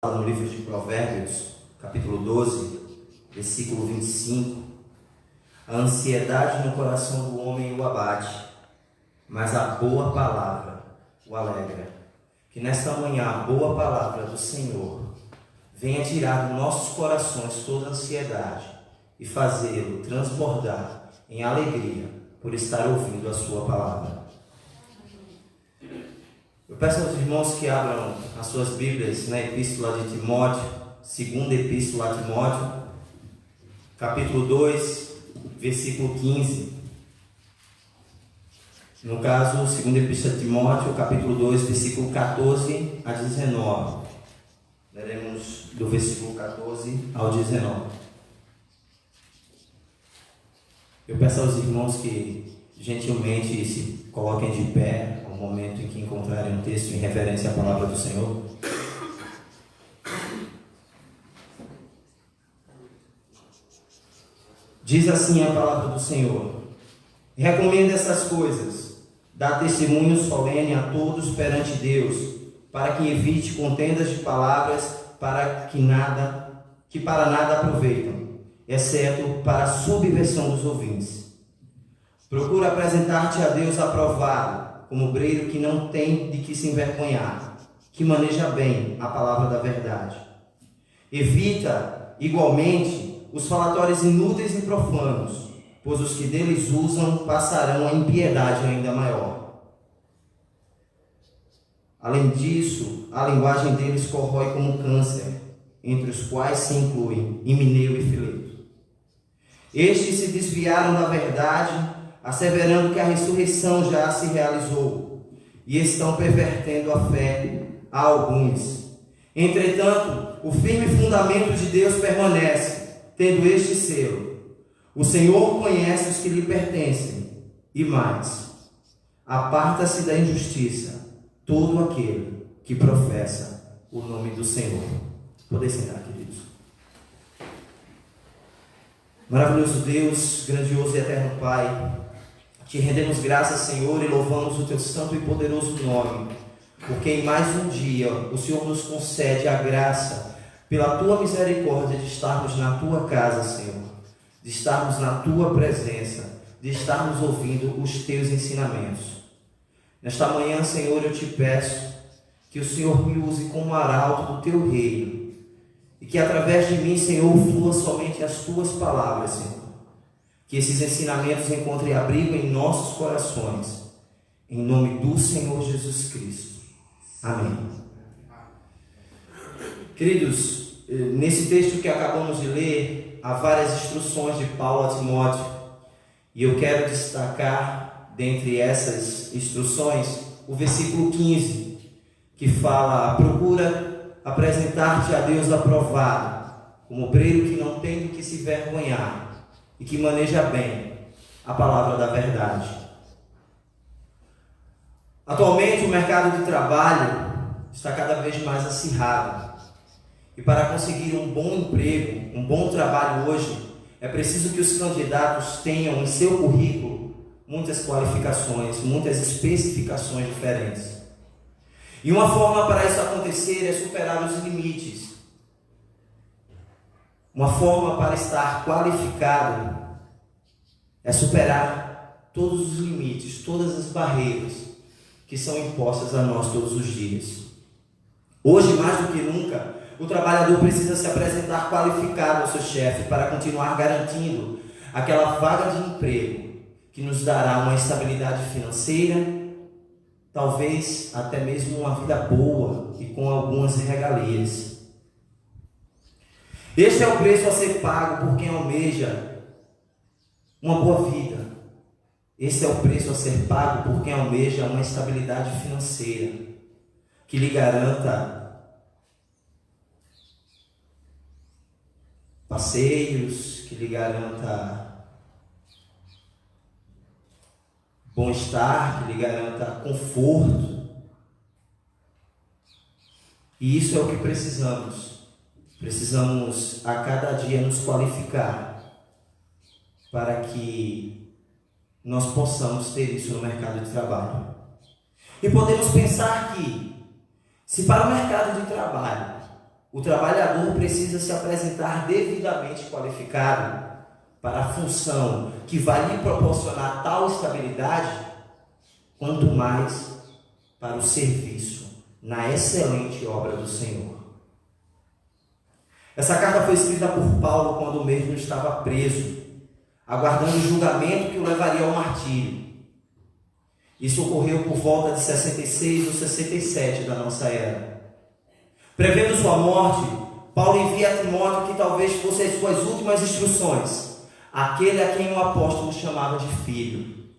No livro de Provérbios, capítulo 12, versículo 25, a ansiedade no coração do homem o abate, mas a boa palavra o alegra. Que nesta manhã a boa palavra do Senhor venha tirar dos nossos corações toda a ansiedade e fazê-lo transbordar em alegria por estar ouvindo a sua palavra. Eu peço aos irmãos que abram as suas Bíblias na Epístola de Timóteo, segunda Epístola a Timóteo, capítulo 2, versículo 15. No caso, segunda Epístola de Timóteo, capítulo 2, versículo 14 a 19. Leremos do versículo 14 ao 19. Eu peço aos irmãos que gentilmente se coloquem de pé no momento em que encontrarem um texto em referência à palavra do Senhor. Diz assim a palavra do Senhor: recomenda essas coisas, dá testemunho solene a todos perante Deus, para que evite contendas de palavras que para nada aproveitam, exceto para a subversão dos ouvintes. Procura apresentar-te a Deus aprovado, como obreiro que não tem de que se envergonhar, que maneja bem a palavra da verdade. Evita, igualmente, os falatórios inúteis e profanos, pois os que deles usam passarão a impiedade ainda maior. Além disso, a linguagem deles corrói como câncer, entre os quais se incluem Himeneu e Fileto. Estes se desviaram da verdade, asseverando que a ressurreição já se realizou, e estão pervertendo a fé a alguns. Entretanto, o firme fundamento de Deus permanece, tendo este selo: o Senhor conhece os que lhe pertencem, e mais, aparta-se da injustiça todo aquele que professa o nome do Senhor. Podem sentar, queridos. Maravilhoso Deus, grandioso e eterno Pai, te rendemos graças, Senhor, e louvamos o teu santo e poderoso nome, porque em mais um dia o Senhor nos concede a graça, pela tua misericórdia, de estarmos na tua casa, Senhor, de estarmos na tua presença, de estarmos ouvindo os teus ensinamentos. Nesta manhã, Senhor, eu te peço que o Senhor me use como arauto do teu reino, e que através de mim, Senhor, flua somente as tuas palavras, Senhor. Que esses ensinamentos encontrem abrigo em nossos corações, em nome do Senhor Jesus Cristo. Amém. Queridos, nesse texto que acabamos de ler, há várias instruções de Paulo a Timóteo, e eu quero destacar, dentre essas instruções, o versículo 15, que fala: procura apresentar-te a Deus aprovado, como obreiro que não tem do que se vergonhar, e que maneja bem a palavra da verdade. Atualmente o mercado de trabalho está cada vez mais acirrado. E para conseguir um bom emprego, um bom trabalho hoje, é preciso que os candidatos tenham em seu currículo muitas qualificações, muitas especificações diferentes. E uma forma para isso acontecer é superar os limites. Uma forma para estar qualificado é superar todos os limites, todas as barreiras que são impostas a nós todos os dias. Hoje, mais do que nunca, o trabalhador precisa se apresentar qualificado ao seu chefe para continuar garantindo aquela vaga de emprego que nos dará uma estabilidade financeira, talvez até mesmo uma vida boa e com algumas regalias. Este é o preço a ser pago por quem almeja uma boa vida. Esse é o preço a ser pago por quem almeja uma estabilidade financeira que lhe garanta passeios, que lhe garanta bom-estar, que lhe garanta conforto. E isso é o que precisamos. Precisamos a cada dia nos qualificar para que nós possamos ter isso no mercado de trabalho. E podemos pensar que, se para o mercado de trabalho o trabalhador precisa se apresentar devidamente qualificado para a função que vai lhe proporcionar tal estabilidade, quanto mais para o serviço na excelente obra do Senhor. Essa carta foi escrita por Paulo quando mesmo estava preso, aguardando o julgamento que o levaria ao martírio. Isso ocorreu por volta de 66 ou 67 da nossa era. Prevendo sua morte, Paulo envia a Timóteo que talvez fossem as suas últimas instruções, aquele a quem o apóstolo chamava de filho,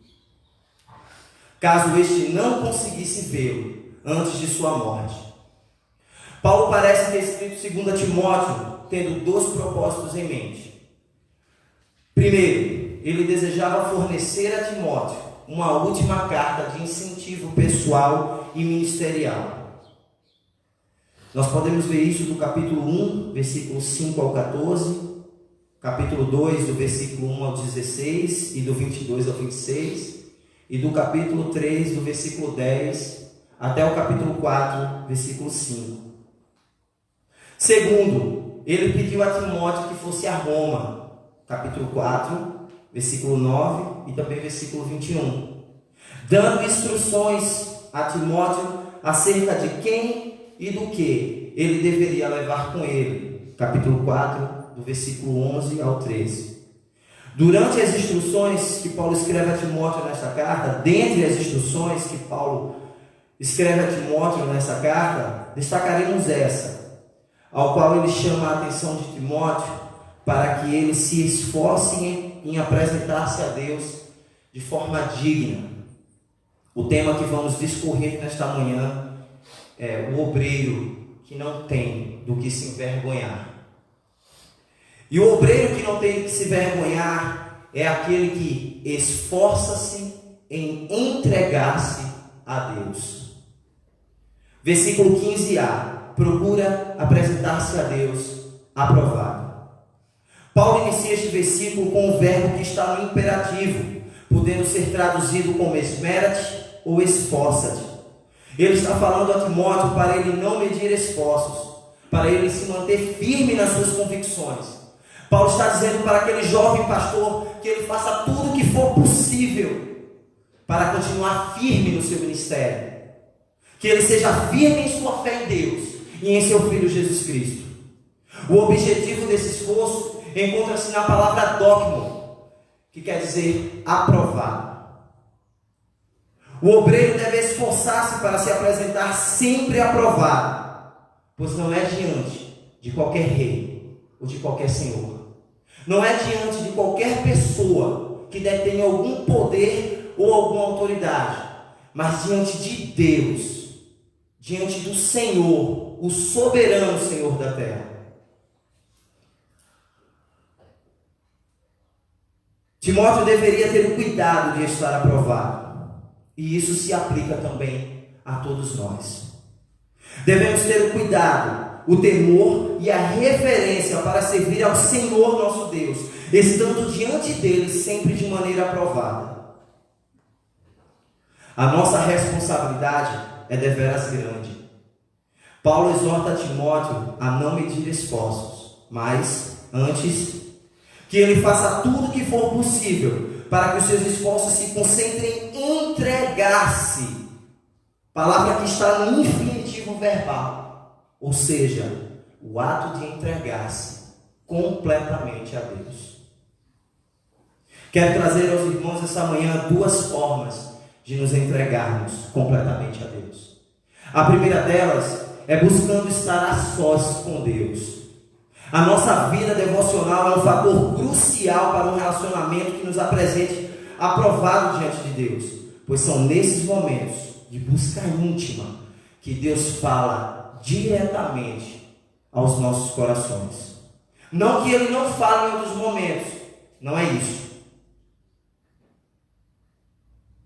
caso este não conseguisse vê-lo antes de sua morte. Paulo parece ter escrito 2 Timóteo tendo dois propósitos em mente. Primeiro, ele desejava fornecer a Timóteo uma última carta de incentivo pessoal e ministerial. Nós podemos ver isso do capítulo 1, versículos 5 ao 14, capítulo 2, do versículo 1 ao 16 e do 22 ao 26, e do capítulo 3, do versículo 10 até o capítulo 4, versículo 5. Segundo, ele pediu a Timóteo que fosse a Roma, capítulo 4, versículo 9 e também versículo 21, dando instruções a Timóteo acerca de quem e do que ele deveria levar com ele, capítulo 4, do versículo 11 ao 13. Durante as instruções que Paulo escreve a Timóteo nesta carta, dentre as instruções que Paulo escreve a Timóteo nessa carta, destacaremos essa, ao qual ele chama a atenção de Timóteo para que ele se esforce em apresentar-se a Deus de forma digna. O tema que vamos discorrer nesta manhã é o obreiro que não tem do que se envergonhar. E o obreiro que não tem do que se envergonhar é aquele que esforça-se em entregar-se a Deus. Versículo 15a, procura apresentar-se a Deus aprovado. Paulo inicia este versículo com um verbo que está no imperativo, podendo ser traduzido como esmera-te ou esforça-te. Ele está falando a Timóteo para ele não medir esforços, para ele se manter firme nas suas convicções. Paulo está dizendo para aquele jovem pastor que ele faça tudo o que for possível para continuar firme no seu ministério. Que ele seja firme em sua fé em Deus e em seu Filho Jesus Cristo. O objetivo desse esforço encontra-se na palavra dogmo, que quer dizer aprovado. O obreiro deve esforçar-se para se apresentar sempre aprovado, pois não é diante de qualquer rei ou de qualquer senhor. Não é diante de qualquer pessoa que detém algum poder ou alguma autoridade, mas diante de Deus, diante do Senhor, o soberano Senhor da terra. Timóteo deveria ter o cuidado de estar aprovado, e isso se aplica também a todos nós. Devemos ter o cuidado, o temor e a reverência para servir ao Senhor nosso Deus, estando diante dele sempre de maneira aprovada. A nossa responsabilidade é deveras grande. Paulo exorta Timóteo a não medir esforços, mas, antes, que ele faça tudo o que for possível para que os seus esforços se concentrem em entregar-se. Palavra que está no infinitivo verbal. Ou seja, o ato de entregar-se completamente a Deus. Quero trazer aos irmãos essa manhã duas formas de nos entregarmos completamente a Deus. A primeira delas é buscando estar a sós com Deus. A nossa vida devocional é um fator crucial para um relacionamento que nos apresente aprovado diante de Deus, pois são nesses momentos de busca íntima que Deus fala diretamente aos nossos corações. Não que Ele não fale em outros momentos, não é isso.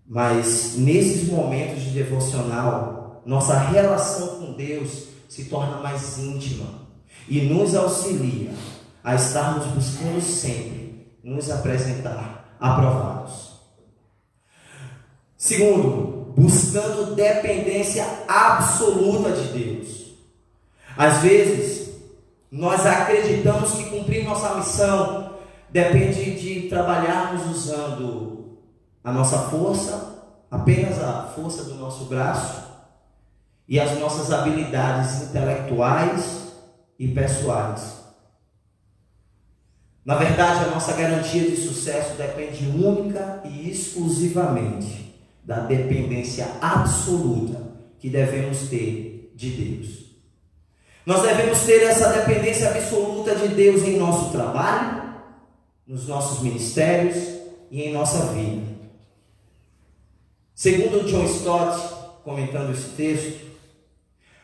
Mas nesses momentos de devocional, nossa relação com Deus se torna mais íntima e nos auxilia a estarmos buscando sempre nos apresentar aprovados. Segundo, buscando dependência absoluta de Deus. Às vezes, Nós acreditamos que cumprir nossa missão depende de trabalharmos usando a nossa força, apenas a força do nosso braço e as nossas habilidades intelectuais e pessoais. Na verdade, a nossa garantia de sucesso depende única e exclusivamente da dependência absoluta que devemos ter de Deus. Nós devemos ter essa dependência absoluta de Deus em nosso trabalho, nos nossos ministérios e em nossa vida. Segundo John Stott, comentando esse texto,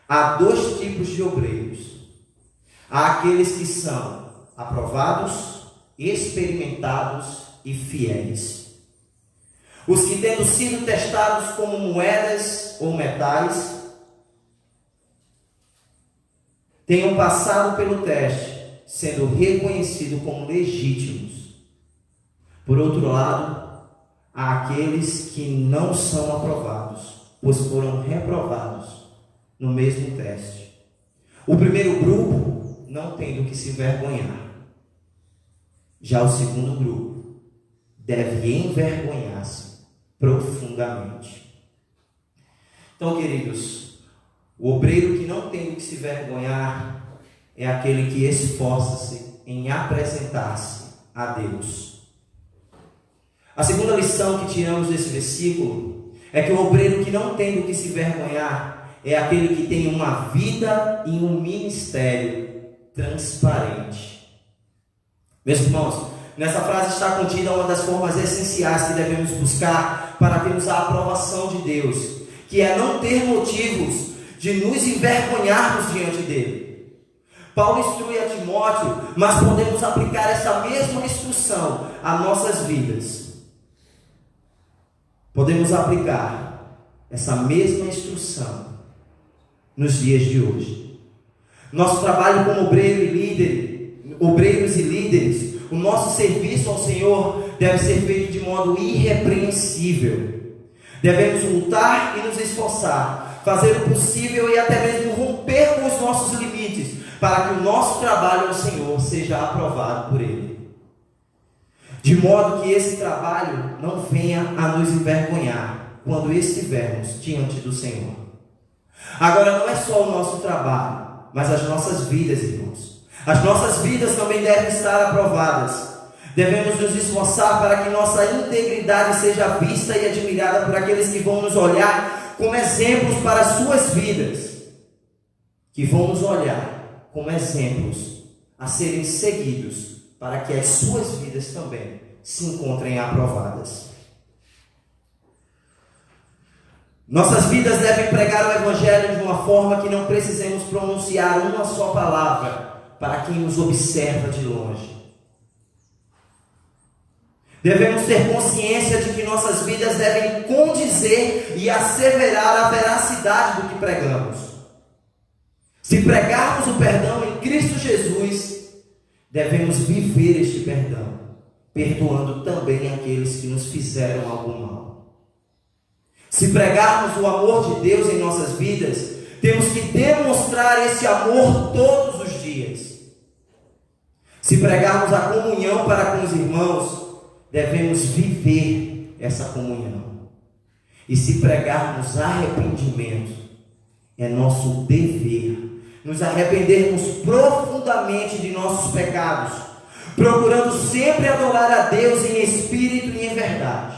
há dois tipos de obreiros. Há aqueles que são aprovados, experimentados e fiéis. Os que, tendo sido testados como moedas ou metais, tenham passado pelo teste, sendo reconhecidos como legítimos. Por outro lado, há aqueles que não são aprovados, pois foram reprovados no mesmo teste. O primeiro grupo não tem do que se envergonhar. Já o segundo grupo deve envergonhar-se profundamente. Então, queridos, o obreiro que não tem do que se vergonhar é aquele que esforça-se em apresentar-se a Deus. A segunda lição que tiramos desse versículo é que o obreiro que não tem do que se vergonhar é aquele que tem uma vida e um ministério transparente. Meus irmãos, nessa frase está contida uma das formas essenciais que devemos buscar para termos a aprovação de Deus, que é não ter motivos de nos envergonharmos diante dele. Paulo instrui a Timóteo, mas podemos aplicar essa mesma instrução a nossas vidas. Podemos aplicar essa mesma instrução nos dias de hoje. Nosso trabalho como obreiros e líderes, o nosso serviço ao Senhor deve ser feito de modo irrepreensível. Devemos lutar e nos esforçar, fazer o possível e até mesmo romper com os nossos limites, para que o nosso trabalho ao Senhor seja aprovado por Ele. De modo que esse trabalho não venha a nos envergonhar quando estivermos diante do Senhor. Agora, não é só o nosso trabalho, mas as nossas vidas, irmãos. As nossas vidas também devem estar aprovadas. Devemos nos esforçar para que nossa integridade seja vista e admirada por aqueles que vão nos olhar como exemplos para as suas vidas. Que vão nos olhar como exemplos a serem seguidos, para que as suas vidas também se encontrem aprovadas. Nossas vidas devem pregar o Evangelho de uma forma que não precisemos pronunciar uma só palavra para quem nos observa de longe. Devemos ter consciência de que nossas vidas devem condizer e asseverar a veracidade do que pregamos. Se pregarmos o perdão em Cristo Jesus, devemos viver este perdão, perdoando também aqueles que nos fizeram algum mal. Se pregarmos o amor de Deus em nossas vidas, temos que demonstrar esse amor todos os dias. Se pregarmos a comunhão para com os irmãos, devemos viver essa comunhão. E se pregarmos arrependimento, é nosso dever nos arrependermos profundamente de nossos pecados, procurando sempre adorar a Deus em espírito e em verdade.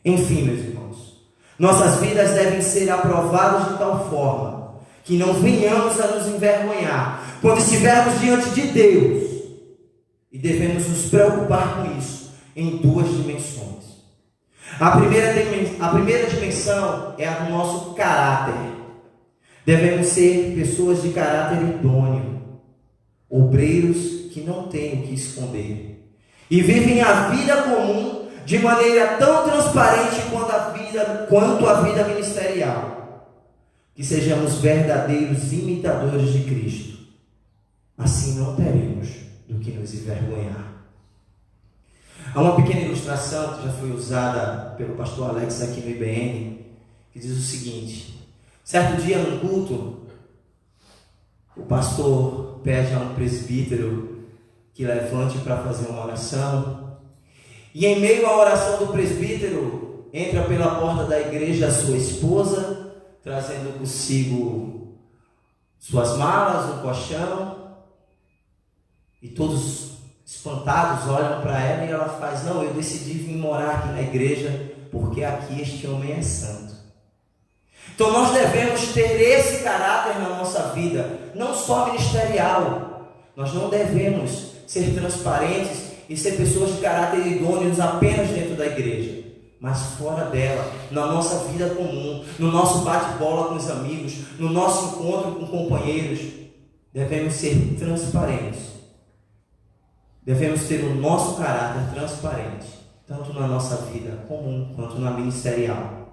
Enfim, meus irmãos, nossas vidas devem ser aprovadas de tal forma que não venhamos a nos envergonhar quando estivermos diante de Deus. E devemos nos preocupar com isso em duas dimensões. A primeira dimensão é a do nosso caráter. Devemos ser pessoas de caráter idôneo, obreiros que não têm o que esconder e vivem a vida comum de maneira tão transparente quanto a vida ministerial. Que sejamos verdadeiros imitadores de Cristo. Assim não teremos do que nos envergonhar. Há uma pequena ilustração que já foi usada pelo pastor Alex aqui no IBN, que diz o seguinte: certo dia num culto, o pastor pede a um presbítero que levante para fazer uma oração, e em meio à oração do presbítero, entra pela porta da igreja a sua esposa, trazendo consigo suas malas, um colchão, e todos espantados olham para ela e ela faz: não, eu decidi vir morar aqui na igreja porque aqui este homem é santo. Então nós devemos ter esse caráter na nossa vida, não só ministerial. Nós não devemos ser transparentes e ser pessoas de caráter idôneos apenas dentro da igreja, mas fora dela, na nossa vida comum, no nosso bate-bola com os amigos, no nosso encontro com companheiros. Devemos ser transparentes. Devemos ter o nosso caráter transparente, tanto na nossa vida comum quanto na ministerial.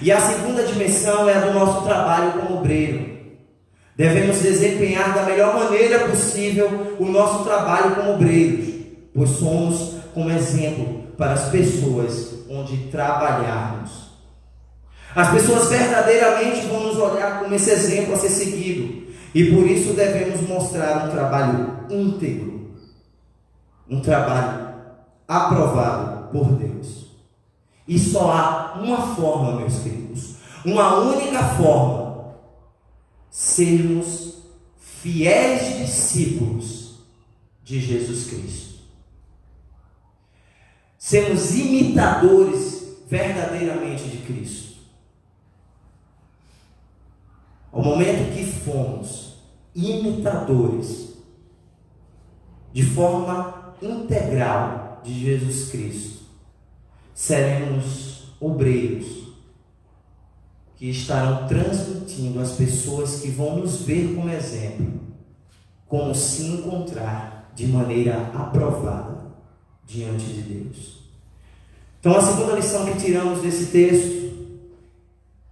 E a segunda dimensão é a do nosso trabalho como obreiro. Devemos desempenhar da melhor maneira possível o nosso trabalho como obreiros, pois somos como exemplo para as pessoas onde trabalharmos. As pessoas verdadeiramente vão nos olhar como esse exemplo a ser seguido, e por isso devemos mostrar um trabalho íntegro, um trabalho aprovado por Deus. E só há uma forma, meus queridos, uma única forma: sermos fiéis discípulos de Jesus Cristo. Sermos imitadores verdadeiramente de Cristo. Ao momento que fomos imitadores de forma integral de Jesus Cristo, seremos obreiros que estarão transmitindo às pessoas que vão nos ver como exemplo, como se encontrar de maneira aprovada diante de Deus. Então a segunda lição que tiramos desse texto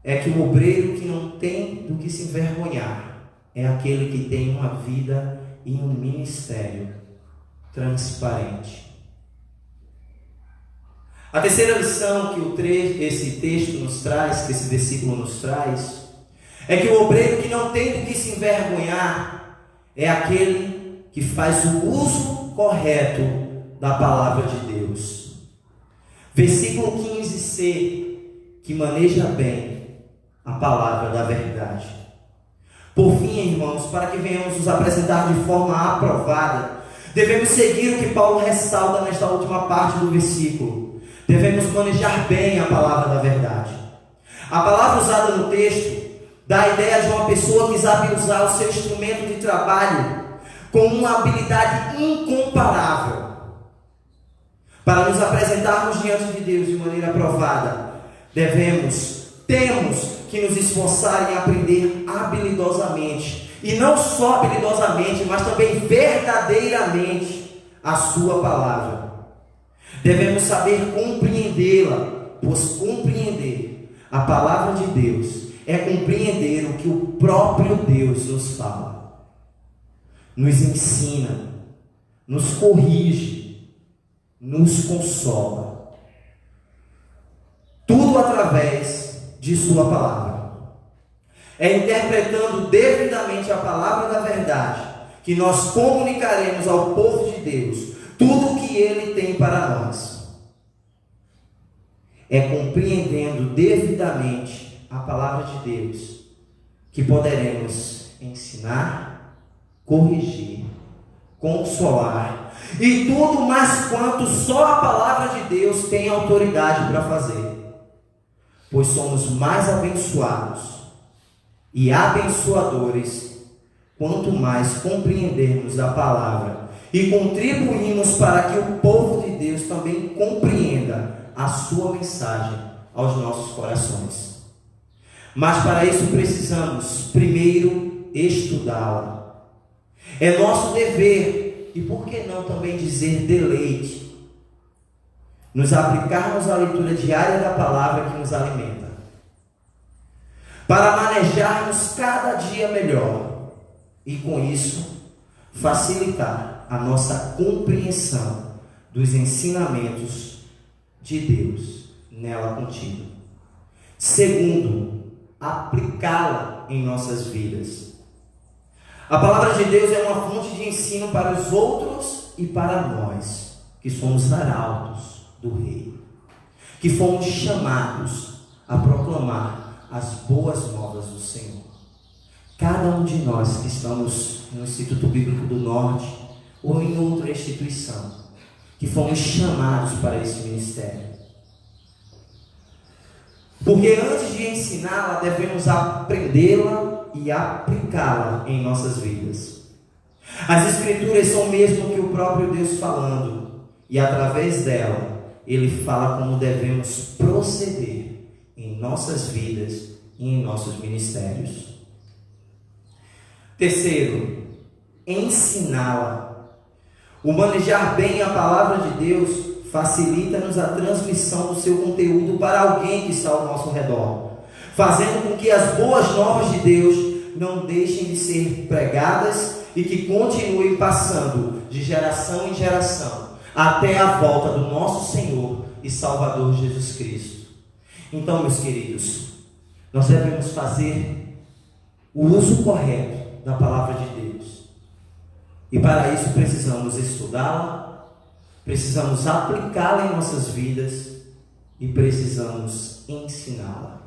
é que o obreiro que não tem do que se envergonhar é aquele que tem uma vida e um ministério transparente. A terceira lição que esse texto nos traz, que esse versículo nos traz, é que o obreiro que não tem do que se envergonhar é aquele que faz o uso correto da palavra de Deus. Versículo 15c, que maneja bem a palavra da verdade. Por fim, irmãos, para que venhamos nos apresentar de forma aprovada, devemos seguir o que Paulo ressalta nesta última parte do versículo. Devemos manejar bem a palavra da verdade. A palavra usada no texto dá a ideia de uma pessoa que sabe usar o seu instrumento de trabalho com uma habilidade incomparável para nos apresentarmos diante de Deus de maneira aprovada. Temos que nos esforçar em aprender habilidosamente, e não só habilidosamente, mas também verdadeiramente a sua palavra. Devemos saber compreendê-la, pois compreender a palavra de Deus é compreender o que o próprio Deus nos fala, nos ensina, nos corrige, nos consola. Tudo através de sua palavra. É interpretando devidamente a palavra da verdade que nós comunicaremos ao povo de Deus tudo o que Ele tem para nós. É compreendendo devidamente a palavra de Deus que poderemos ensinar, corrigir, consolar e tudo mais quanto só a palavra de Deus tem autoridade para fazer. Pois somos mais abençoados e abençoadores quanto mais compreendermos a palavra e contribuímos para que o povo de Deus também compreenda a sua mensagem aos nossos corações. Mas para isso precisamos primeiro estudá-la. É nosso dever, e por que não também dizer deleite, nos aplicarmos à leitura diária da palavra que nos alimenta, para manejarmos cada dia melhor e com isso facilitar a nossa compreensão dos ensinamentos de Deus nela contida. Segundo, aplicá-la em nossas vidas. A palavra de Deus é uma fonte de ensino para os outros e para nós, que somos arautos do Rei, que fomos chamados a proclamar as boas novas do Senhor. Cada um de nós que estamos no Instituto Bíblico do Norte ou em outra instituição, que fomos chamados para esse ministério. Porque antes de ensiná-la, devemos aprendê-la e aplicá-la em nossas vidas. As Escrituras são mesmo que o próprio Deus falando, e através dela, Ele fala como devemos proceder em nossas vidas e em nossos ministérios. Terceiro, ensiná-la. O manejar bem a palavra de Deus facilita-nos a transmissão do seu conteúdo para alguém que está ao nosso redor, fazendo com que as boas novas de Deus não deixem de ser pregadas e que continuem passando de geração em geração até a volta do nosso Senhor e Salvador Jesus Cristo. Então, meus queridos, nós devemos fazer o uso correto da palavra de Deus. E para isso precisamos estudá-la, precisamos aplicá-la em nossas vidas e precisamos ensiná-la.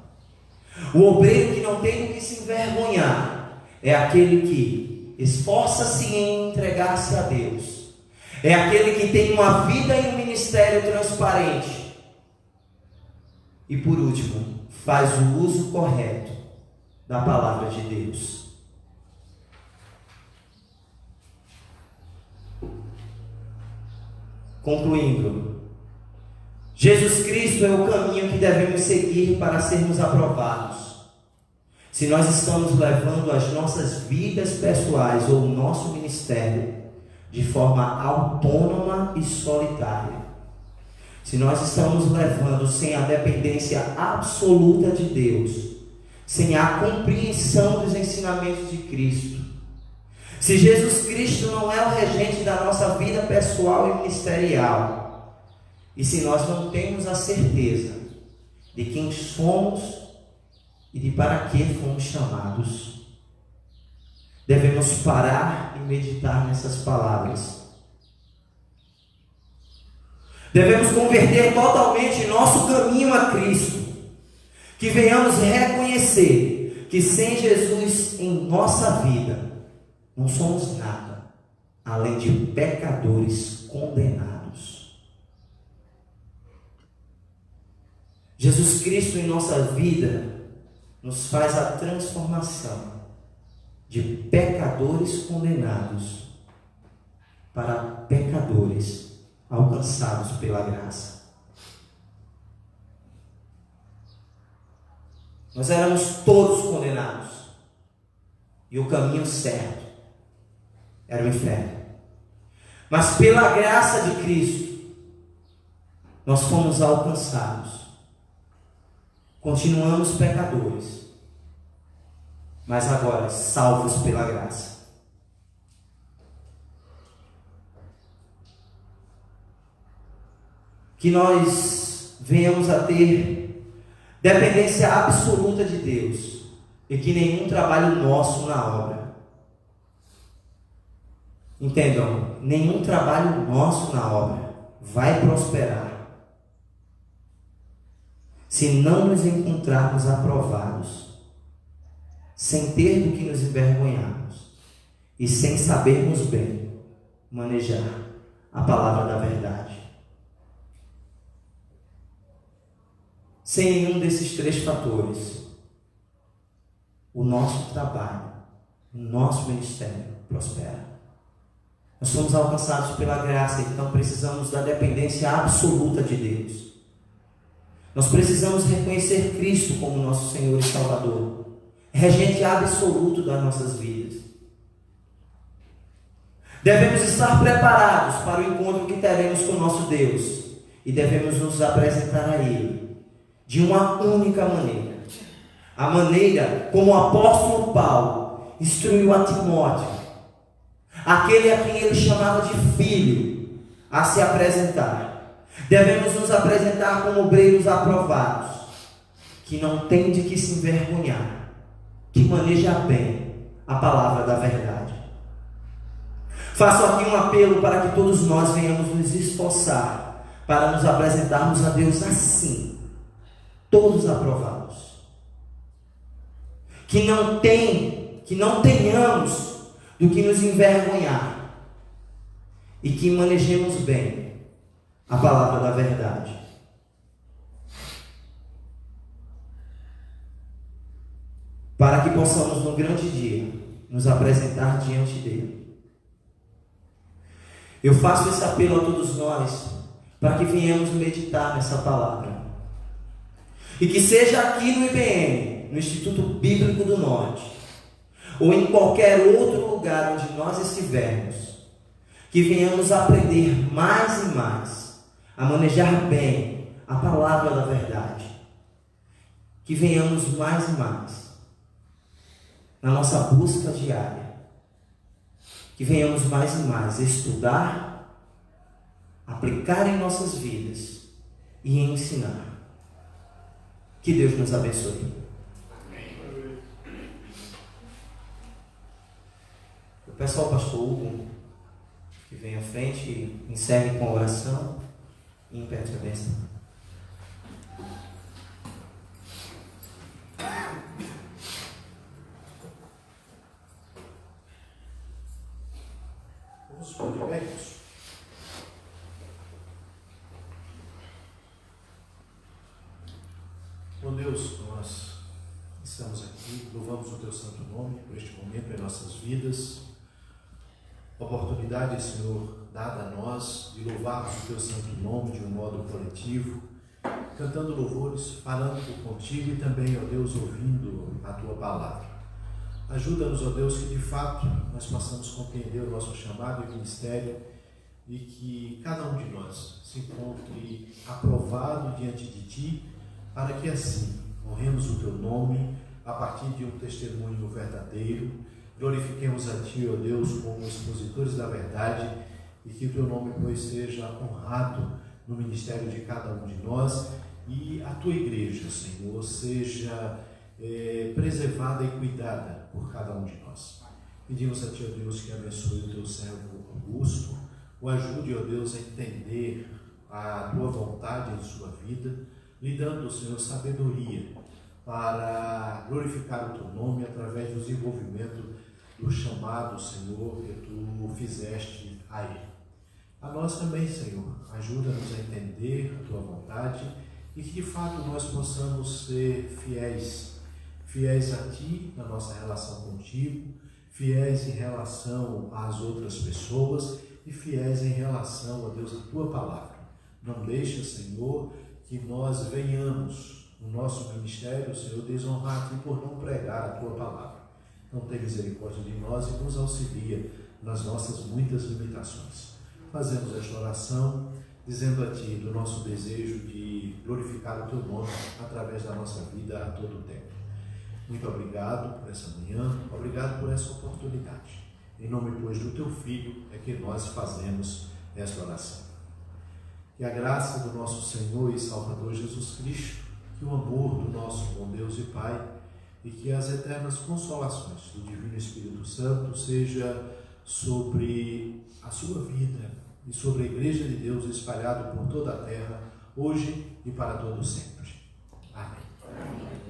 O obreiro que não tem do que se envergonhar é aquele que esforça-se em entregar-se a Deus. É aquele que tem uma vida e um ministério transparente. E por último, faz o uso correto da palavra de Deus. Concluindo, Jesus Cristo é o caminho que devemos seguir para sermos aprovados. Se nós estamos levando as nossas vidas pessoais ou o nosso ministério de forma autônoma e solitária, se nós estamos levando sem a dependência absoluta de Deus, sem a compreensão dos ensinamentos de Cristo, se Jesus Cristo não é o regente da nossa vida pessoal e ministerial, e se nós não temos a certeza de quem somos e de para que fomos chamados, devemos parar e meditar nessas palavras. Devemos converter totalmente nosso caminho a Cristo, que venhamos reconhecer que sem Jesus em nossa vida, não somos nada, além de pecadores condenados. Jesus Cristo em nossa vida nos faz a transformação de pecadores condenados para pecadores alcançados pela graça. Nós éramos todos condenados, e o caminho certo era o inferno. Mas pela graça de Cristo, nós fomos alcançados. Continuamos pecadores, mas agora salvos pela graça. Que nós venhamos a ter dependência absoluta de Deus e que nenhum trabalho nosso na obra, entendam, nenhum trabalho nosso na obra vai prosperar se não nos encontrarmos aprovados, sem ter do que nos envergonharmos e sem sabermos bem manejar a palavra da verdade. Sem nenhum desses três fatores, o nosso trabalho, o nosso ministério prospera. Nós somos alcançados pela graça, então precisamos da dependência absoluta de Deus. Nós precisamos reconhecer Cristo como nosso Senhor e Salvador, regente absoluto das nossas vidas. Devemos estar preparados para o encontro que teremos com nosso Deus e devemos nos apresentar a Ele de uma única maneira. A maneira como o apóstolo Paulo instruiu a Timóteo, aquele a quem ele chamava de filho, a se apresentar. Devemos nos apresentar como obreiros aprovados, que não tem de que se envergonhar, que maneja bem a palavra da verdade. Faço aqui um apelo para que todos nós venhamos nos esforçar para nos apresentarmos a Deus assim, todos aprovados. Que não tenhamos do que nos envergonhar e que manejemos bem a palavra da verdade. Para que possamos no grande dia nos apresentar diante dele. Eu faço esse apelo a todos nós para que venhamos meditar nessa palavra. E que seja aqui no IBM, no Instituto Bíblico do Norte, ou em qualquer outro lugar onde nós estivermos, que venhamos aprender mais e mais a manejar bem a palavra da verdade. Que venhamos mais e mais na nossa busca diária. Que venhamos mais e mais estudar, aplicar em nossas vidas e ensinar. Que Deus nos abençoe. Eu peço ao pastor Hugo que venha à frente e encerre com a oração e impede a bênção. Vamos por de pé. Bom Deus, nós estamos aqui, louvamos o Teu santo nome por este momento em nossas vidas. Oportunidade, Senhor, dada a nós de louvarmos o Teu santo nome de um modo coletivo, cantando louvores, falando contigo e também, ó Deus, ouvindo a Tua palavra. Ajuda-nos, ó Deus, que de fato nós possamos compreender o nosso chamado e ministério e que cada um de nós se encontre aprovado diante de Ti, para que assim honremos o Teu nome a partir de um testemunho verdadeiro, glorifiquemos a Ti, ó Deus, como expositores da verdade e que o Teu nome, pois, seja honrado no ministério de cada um de nós e a Tua igreja, Senhor, seja preservada e cuidada por cada um de nós. Pedimos a Ti, ó Deus, que abençoe o Teu servo Augusto, o ajude, ó Deus, a entender a Tua vontade em sua vida, lhe dando, Senhor, sabedoria para glorificar o Teu nome através do desenvolvimento do chamado, Senhor, que Tu fizeste a ele. A nós também, Senhor, ajuda-nos a entender a Tua vontade e que de fato nós possamos ser fiéis a Ti na nossa relação contigo, fiéis em relação às outras pessoas e fiéis em relação, ó Deus, à Tua palavra. Não deixa, Senhor, que nós venhamos no nosso ministério, Senhor, desonrar a Ti por não pregar a Tua palavra. Não tem misericórdia de nós e nos auxilia nas nossas muitas limitações. Fazemos esta oração dizendo a Ti do nosso desejo de glorificar o Teu nome através da nossa vida a todo o tempo. Muito obrigado por essa manhã, obrigado por essa oportunidade. Em nome, pois, do Teu Filho é que nós fazemos esta oração. Que a graça do nosso Senhor e Salvador Jesus Cristo, que o amor do nosso bom Deus e Pai e que as eternas consolações do Divino Espírito Santo seja sobre a sua vida e sobre a Igreja de Deus espalhada por toda a terra, hoje e para todo sempre. Amém.